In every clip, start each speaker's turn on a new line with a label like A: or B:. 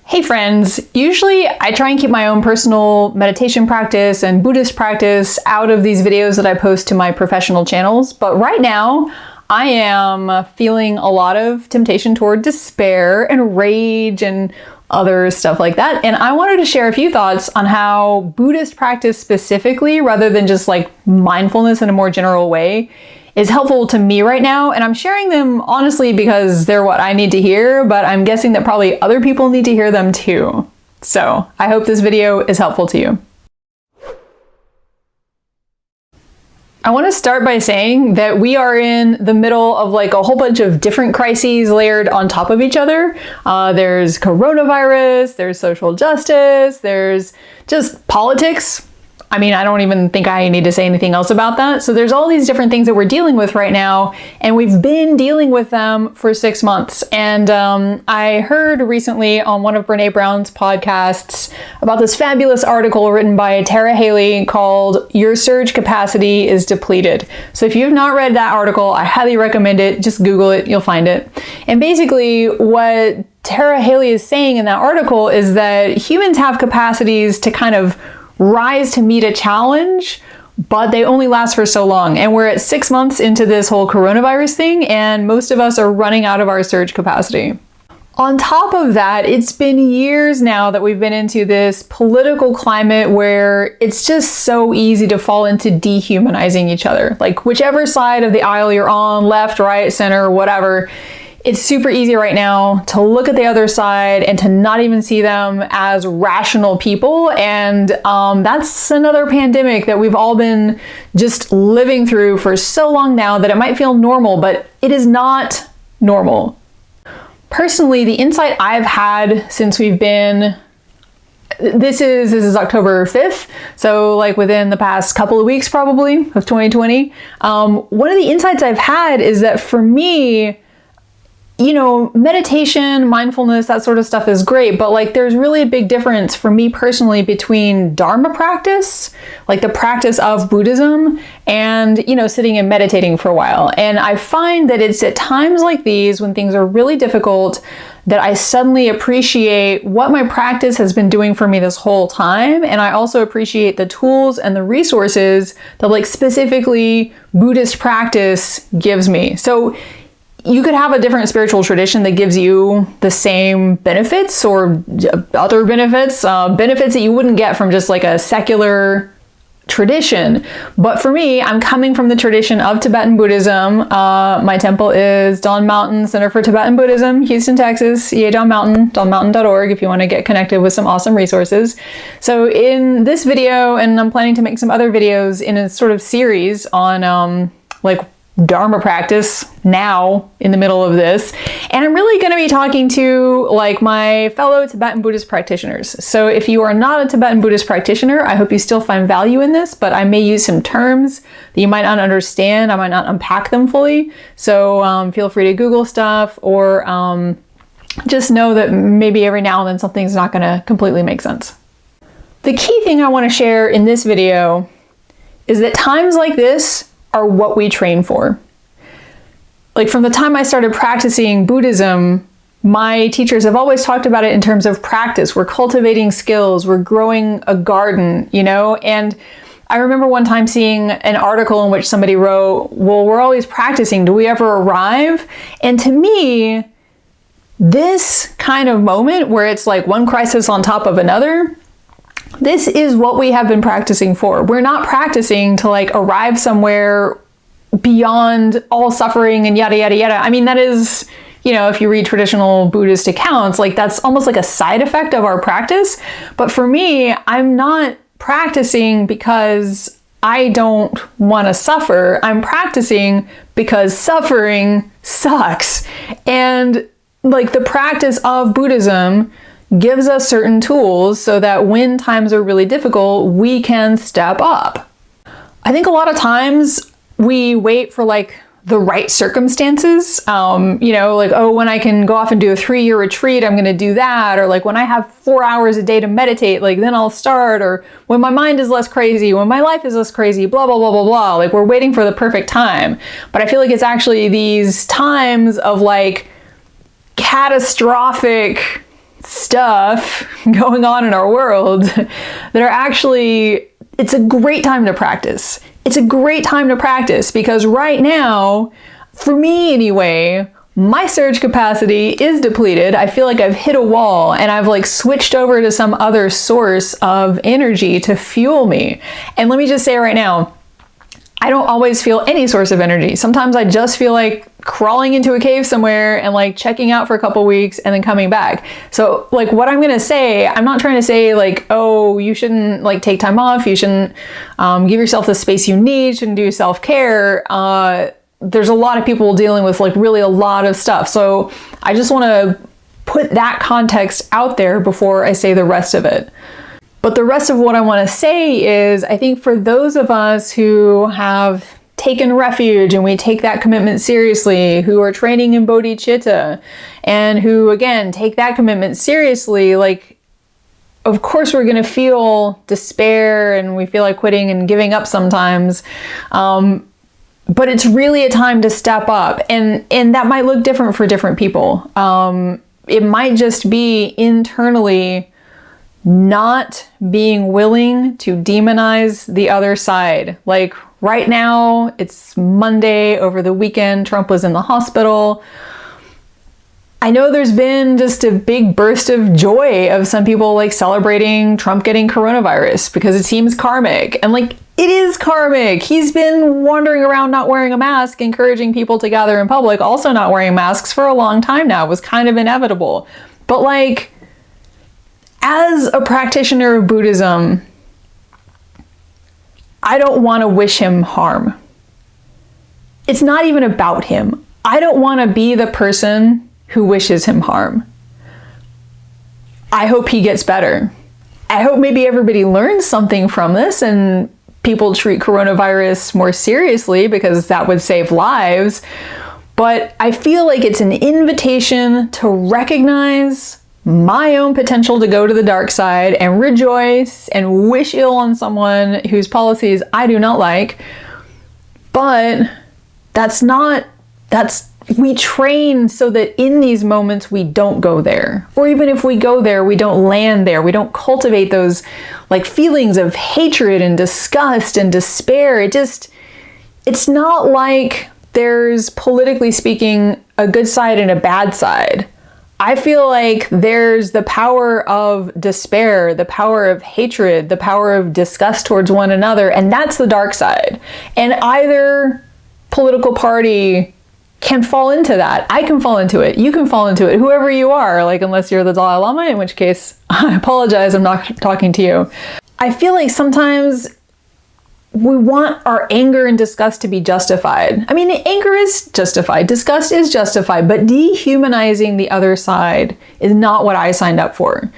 A: Hey friends, usually I try and keep my own personal meditation practice and Buddhist practice out of these videos that I post to my professional channels, but right now I am feeling a lot of temptation toward despair and rage and other stuff like that, and I wanted to share a few thoughts on how Buddhist practice specifically, rather than just like mindfulness in a more general way, is helpful to me right now. And I'm sharing them honestly because they're what I need to hear, but I'm guessing that probably other people need to hear them too. So I hope this video is helpful to you. I want to start by saying that we are in the middle of like a whole bunch of different crises layered on top of each other. There's coronavirus, there's social justice, there's just politics. I mean, I don't even think I need to say anything else about that. So there's all these different things that we're dealing with right now, and we've been dealing with them for 6 months. And I heard recently on one of Brene Brown's podcasts about this fabulous article written by Tara Haley called "Your Surge Capacity is Depleted." So if you've not read that article, I highly recommend it. Just Google it, you'll find it. And basically what Tara Haley is saying in that article is that humans have capacities to kind of rise to meet a challenge, but they only last for so long. And we're at 6 months into this whole coronavirus thing, and most of us are running out of our surge capacity. On top of that, it's been years now that we've been into this political climate where it's just so easy to fall into dehumanizing each other. Like whichever side of the aisle you're on, left, right, center, whatever, it's super easy right now to look at the other side and to not even see them as rational people. And that's another pandemic that we've all been just living through for so long now that it might feel normal, but it is not normal. Personally, the insight I've had since we've been, this is October 5th, so like within the past couple of weeks probably of 2020, one of the insights I've had is that for me, you know, meditation, mindfulness, that sort of stuff is great, but like there's really a big difference for me personally between Dharma practice, like the practice of Buddhism, and, you know, sitting and meditating for a while. And I find that it's at times like these when things are really difficult that I suddenly appreciate what my practice has been doing for me this whole time. And I also appreciate the tools and the resources that like specifically Buddhist practice gives me. So you could have a different spiritual tradition that gives you the same benefits or other benefits, benefits that you wouldn't get from just like a secular tradition. But for me, I'm coming from the tradition of Tibetan Buddhism. My temple is Dawn Mountain Center for Tibetan Buddhism, Houston, Texas, EA Dawn Mountain, dawnmountain.org if you want to get connected with some awesome resources. So in this video, and I'm planning to make some other videos in a sort of series on like Dharma practice now in the middle of this. And I'm really going to be talking to like my fellow Tibetan Buddhist practitioners. So if you are not a Tibetan Buddhist practitioner, I hope you still find value in this, but I may use some terms that you might not understand. I might not unpack them fully. So feel free to Google stuff or just know that maybe every now and then something's not going to completely make sense. The key thing I want to share in this video is that times like this are what we train for. Like from the time I started practicing Buddhism, my teachers have always talked about it in terms of practice. We're cultivating skills, we're growing a garden, you know? And I remember one time seeing an article in which somebody wrote, well, we're always practicing, do we ever arrive? And to me, this kind of moment where it's like one crisis on top of another, this is what we have been practicing for. We're not practicing to like arrive somewhere beyond all suffering and yada, yada, yada. I mean, that is, you know, if you read traditional Buddhist accounts, like that's almost like a side effect of our practice. But for me, I'm not practicing because I don't want to suffer. I'm practicing because suffering sucks. And like the practice of Buddhism gives us certain tools so that when times are really difficult, we can step up. I think a lot of times we wait for like the right circumstances, you know, like, oh, when I can go off and do a 3-year retreat, I'm going to do that. Or like when I have 4 hours a day to meditate, like then I'll start. Or when my mind is less crazy, when my life is less crazy, blah, blah, blah, blah, blah. Like we're waiting for the perfect time. But I feel like it's actually these times of like catastrophic stuff going on in our world that are actually, it's a great time to practice. It's a great time to practice because right now, for me anyway, my surge capacity is depleted. I feel like I've hit a wall and I've like switched over to some other source of energy to fuel me. And let me just say right now, I don't always feel any source of energy. Sometimes I just feel like crawling into a cave somewhere and like checking out for a couple weeks and then coming back. So like what I'm gonna say, I'm not trying to say like, oh, you shouldn't like take time off. You shouldn't give yourself the space you need. Shouldn't do self-care. There's a lot of people dealing with like really a lot of stuff. So I just want to put that context out there before I say the rest of it. But the rest of what I want to say is, I think for those of us who have taken refuge and we take that commitment seriously, who are training in bodhicitta, and who again take that commitment seriously, like of course we're going to feel despair and we feel like quitting and giving up sometimes. But it's really a time to step up, and that might look different for different people. It might just be internally not being willing to demonize the other side. Like right now, it's Monday, over the weekend, Trump was in the hospital. I know there's been just a big burst of joy of some people like celebrating Trump getting coronavirus because it seems karmic. And like, it is karmic. He's been wandering around not wearing a mask, encouraging people to gather in public, also not wearing masks for a long time now. It was kind of inevitable. But like, as a practitioner of Buddhism, I don't want to wish him harm. It's not even about him. I don't want to be the person who wishes him harm. I hope he gets better. I hope maybe everybody learns something from this and people treat coronavirus more seriously because that would save lives. But I feel like it's an invitation to recognize my own potential to go to the dark side and rejoice and wish ill on someone whose policies I do not like. But we train so that in these moments we don't go there. Or even if we go there, we don't land there. We don't cultivate those like feelings of hatred and disgust and despair. It's not like there's, politically speaking, a good side and a bad side. I feel like there's the power of despair, the power of hatred, the power of disgust towards one another, and that's the dark side. And either political party can fall into that. I can fall into it. You can fall into it. Whoever you are, like unless you're the Dalai Lama, in which case I apologize, I'm not talking to you. I feel like sometimes we want our anger and disgust to be justified. I mean, anger is justified, disgust is justified, but dehumanizing the other side is not what I signed up for.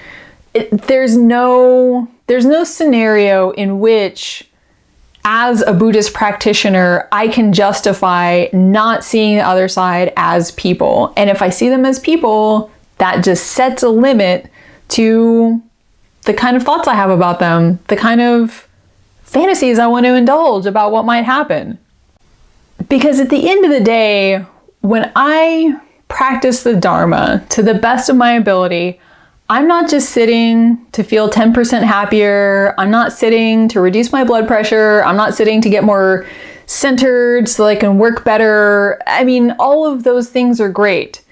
A: There's no scenario in which, as a Buddhist practitioner, I can justify not seeing the other side as people. And if I see them as people, that just sets a limit to the kind of thoughts I have about them, the kind of fantasies I want to indulge about what might happen. Because at the end of the day, when I practice the Dharma to the best of my ability, I'm not just sitting to feel 10% happier. I'm not sitting to reduce my blood pressure. I'm not sitting to get more centered so I can work better. I mean, all of those things are great.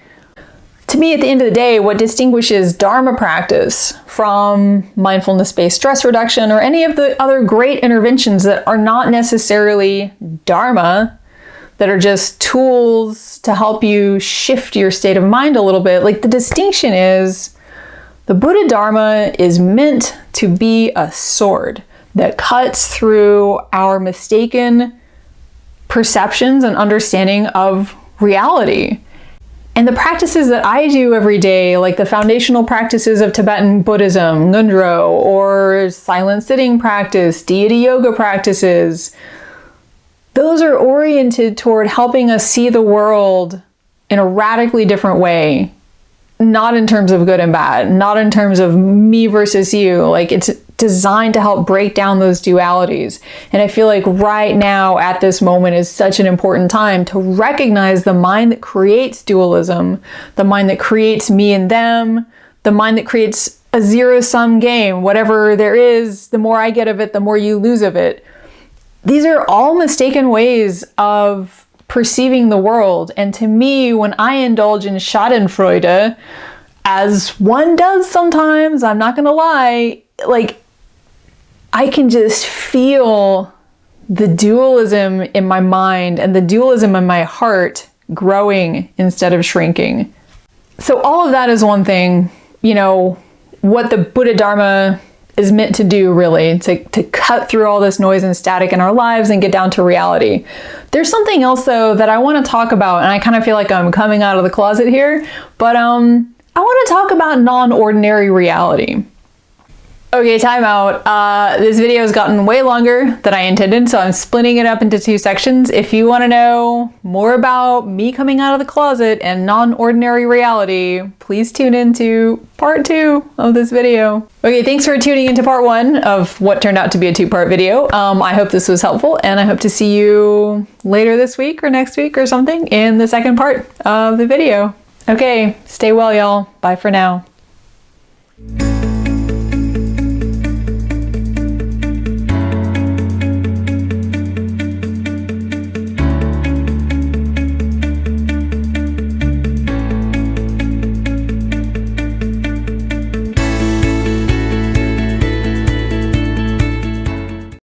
A: To me, at the end of the day, what distinguishes Dharma practice from mindfulness-based stress reduction or any of the other great interventions that are not necessarily Dharma, that are just tools to help you shift your state of mind a little bit, like the distinction is the Buddhadharma is meant to be a sword that cuts through our mistaken perceptions and understanding of reality. And the practices that I do every day, like the foundational practices of Tibetan Buddhism, Ngondro, or silent sitting practice, deity yoga practices, those are oriented toward helping us see the world in a radically different way. Not in terms of good and bad, not in terms of me versus you. Like, it's designed to help break down those dualities. And I feel like right now at this moment is such an important time to recognize the mind that creates dualism, the mind that creates me and them, the mind that creates a zero-sum game. Whatever there is, the more I get of it, the more you lose of it. These are all mistaken ways of perceiving the world. And to me, when I indulge in Schadenfreude, as one does sometimes, I'm not gonna lie, like, I can just feel the dualism in my mind and the dualism in my heart growing instead of shrinking. So all of that is one thing, you know, what the Buddhadharma is meant to do, really, to cut through all this noise and static in our lives and get down to reality. There's something else, though, that I want to talk about, and I kind of feel like I'm coming out of the closet here, but I want to talk about non-ordinary reality. Okay, time out. This video has gotten way longer than I intended, so I'm splitting it up into 2 sections. If you want to know more about me coming out of the closet and non-ordinary reality, please tune into part 2 of this video. Okay, thanks for tuning into part 1 of what turned out to be a 2-part video. I hope this was helpful, and I hope to see you later this week or next week or something in the second part of the video. Okay, stay well, y'all. Bye for now.